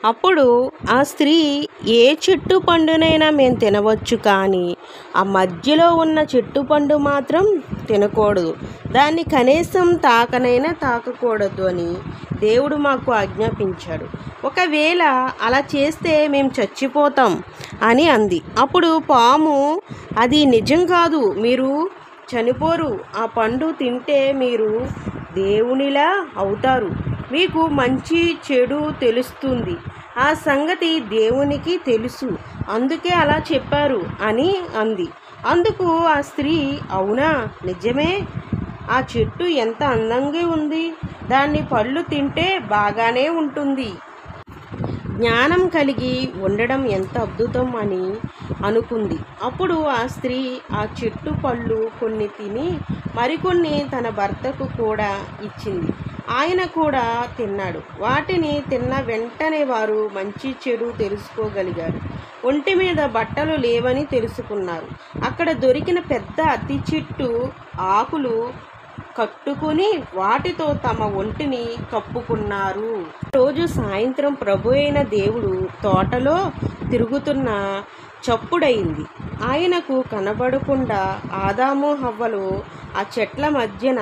అప్పుడు ఆ స్త్రీ, ఏ చెట్టు పండునైనా మేము తినవచ్చు, కానీ ఆ మధ్యలో ఉన్న చెట్టు పండు మాత్రం తినకూడదు, దాన్ని కనీసం తాకనైనా తాకకూడదు అని దేవుడు మాకు ఆజ్ఞాపించాడు. ఒకవేళ అలా చేస్తే మేము చచ్చిపోతాం అని అంది. అప్పుడు పాము, అది నిజం కాదు, మీరు చనిపోరు, ఆ పండు తింటే మీరు దేవునిలా అవుతారు, మీకు మంచి చెడు తెలుస్తుంది, ఆ సంగతి దేవునికి తెలుసు, అందుకే అలా చెప్పారు అని అంది. అందుకు ఆ స్త్రీ, అవునా, నిజమే, ఆ చెట్టు ఎంత అందంగా ఉంది, దాన్ని పళ్ళు తింటే బాగానే ఉంటుంది, జ్ఞానం కలిగి ఉండడం ఎంత అద్భుతం అని అనుకుంది. అప్పుడు ఆ స్త్రీ ఆ చెట్టు పళ్ళు కొన్ని తిని మరికొన్ని తన భర్తకు కూడా ఇచ్చింది. ఆయన కూడా తిన్నాడు. వాటిని తిన్న వెంటనే వారు మంచి చెడు తెలుసుకోగలిగారు. ఒంటి మీద బట్టలు లేవని తెలుసుకున్నారు. అక్కడ దొరికిన పెద్ద అత్తి చెట్టు ఆకులు కట్టుకుని వాటితో తమ ఒంటిని కప్పుకున్నారు. రోజు సాయంత్రం ప్రభు అయిన దేవుడు తోటలో తిరుగుతున్న చప్పుడయింది. ఆయనకు కనబడకుండా ఆదాము హవ్వలు ఆ చెట్ల మధ్యన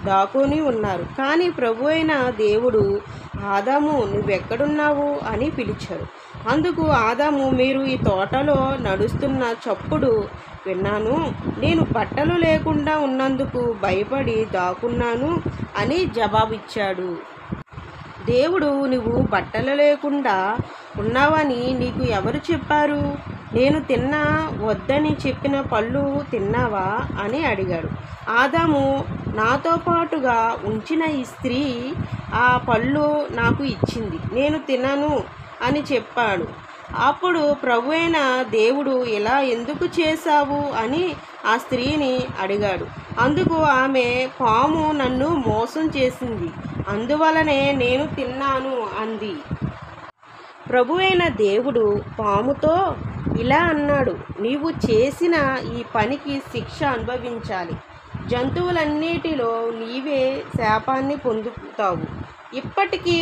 దాక్కుని ఉన్నారు. కానీ ప్రభు అయిన దేవుడు, ఆదాము, నువ్వెక్కడున్నావు అని పిలిచారు. అందుకు ఆదాము, మీరు ఈ తోటలో నడుస్తున్న చప్పుడు విన్నాను, నేను బట్టలు లేకుండా ఉన్నందుకు భయపడి దాక్కున్నాను అని జవాబిచ్చాడు. దేవుడు, నువ్వు బట్టలు లేకుండా ఉన్నావని నీకు ఎవరు చెప్పారు? నేను తిన్నా వద్దని చెప్పిన పళ్ళు తిన్నావా అని అడిగాడు. ఆదాము, నాతో పాటుగా ఉంచిన ఈ స్త్రీ ఆ పళ్ళు నాకు ఇచ్చింది, నేను తినను అని చెప్పాడు. అప్పుడు ప్రభు అయిన దేవుడు, ఇలా ఎందుకు చేశావు అని ఆ స్త్రీని అడిగాడు. అందుకు ఆమె, పాము నన్ను మోసం చేసింది, అందువలనే నేను తిన్నాను అంది. ప్రభు అయిన దేవుడు పాముతో ఇలా అన్నాడు, నీవు చేసిన ఈ పనికి శిక్ష అనుభవించాలి. జంతువులన్నిటిలో నీవే శాపాన్ని పొందుతావు. ఇప్పటికి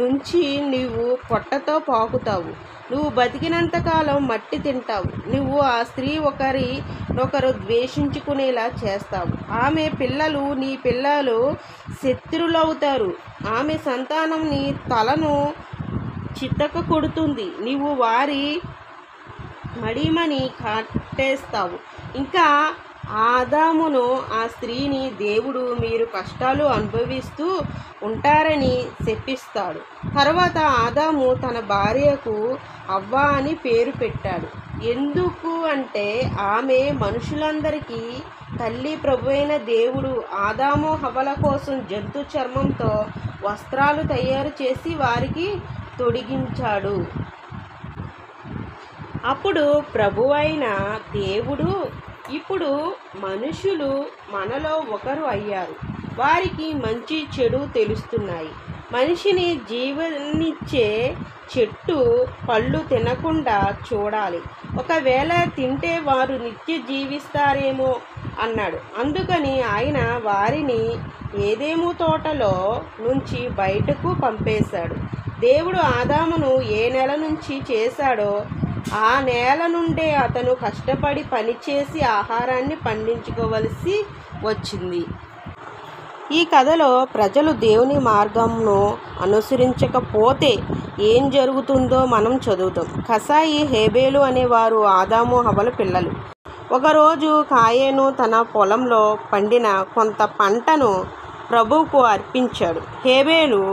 నుంచి నీవు పొట్టతో పాకుతావు. నువ్వు బతికినంతకాలం మట్టి తింటావు. నువ్వు ఆ స్త్రీ ఒకరినొకరు ద్వేషించుకునేలా చేస్తావు. ఆమె పిల్లలు నీ పిల్లలు శత్రులవుతారు. ఆమె సంతానం నీ తలను చితక కొడుతుంది. నీవు వారి మడిమని కట్టేస్తావు. ఇంకా ఆదామును ఆ స్త్రీని దేవుడు మీరు కష్టాలు అనుభవిస్తూ ఉంటారని శపిస్తాడు. తర్వాత ఆదాము తన భార్యకు అవ్వ అని పేరు పెట్టాడు. ఎందుకు అంటే ఆమె మనుషులందరికీ తల్లి. ప్రభువైన దేవుడు ఆదాము హవ్వల కోసం జంతు చర్మంతో వస్త్రాలు తయారు చేసి వారికి తొడిగించాడు. అప్పుడు ప్రభువైన దేవుడు, ఇప్పుడు మనుషులు మనలో ఒకరు అయ్యారు, వారికి మంచి చెడు తెలుస్తున్నాయి. మనిషిని జీవనిచ్చే చెట్టు పళ్ళు తినకుండా చూడాలి, ఒకవేళ తింటే వారు నిత్య జీవిస్తారేమో అన్నాడు. అందుకని ఆయన వారిని ఏదేము తోటలో నుంచి బయటకు పంపేశాడు. దేవుడు ఆదామును ఏ నెల నుంచి చేశాడో ఆ నేల నుండే అతను కష్టపడి పనిచేసి ఆహారాన్ని పండించుకోవలసి వచ్చింది. ఈ కథలో ప్రజలు దేవుని మార్గంను అనుసరించకపోతే ఏం జరుగుతుందో మనం చదువుతాం. కసాయి, హేబేలు అనేవారు ఆదాము హవ్వల పిల్లలు. ఒకరోజు కాయేను తన పొలంలో పండిన కొంత పంటను ప్రభువుకు అర్పించాడు. హేబేలు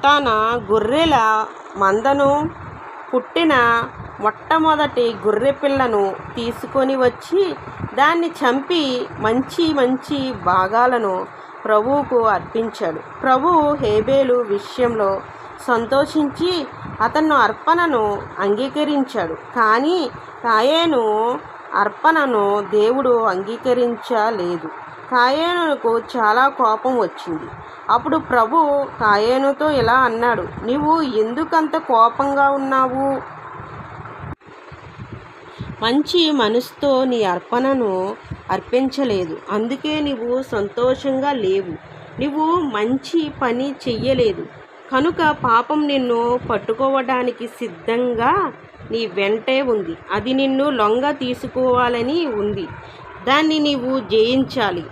తన గొర్రెల మందను పుట్టిన మొట్టమొదటి గొర్రె పిల్లను తీసుకొని వచ్చి దాన్ని చంపి మంచి మంచి భాగాలను ప్రభువుకు అర్పించాడు. ప్రభువు హేబేలు విషయంలో సంతోషించి అతను అర్పణను అంగీకరించాడు. కానీ కాయేను అర్పణను దేవుడు అంగీకరించలేదు. కాయేనుకు చాలా కోపం వచ్చింది. అప్పుడు ప్రభు కాయేనుతో ఇలా అన్నాడు, నీవు ఎందుకంత కోపంగా ఉన్నావు? మంచి మనసుతో నీ అర్పణను అర్పించలేదు, అందుకే నీవు సంతోషంగా లేవు. నువ్వు మంచి పని చెయ్యలేదు, కనుక పాపం నిన్ను పట్టుకోవడానికి సిద్ధంగా నీ వెంటే ఉంది. అది నిన్ను లొంగ తీసుకోవాలని ఉంది. దాన్ని నీవు జయించాలి.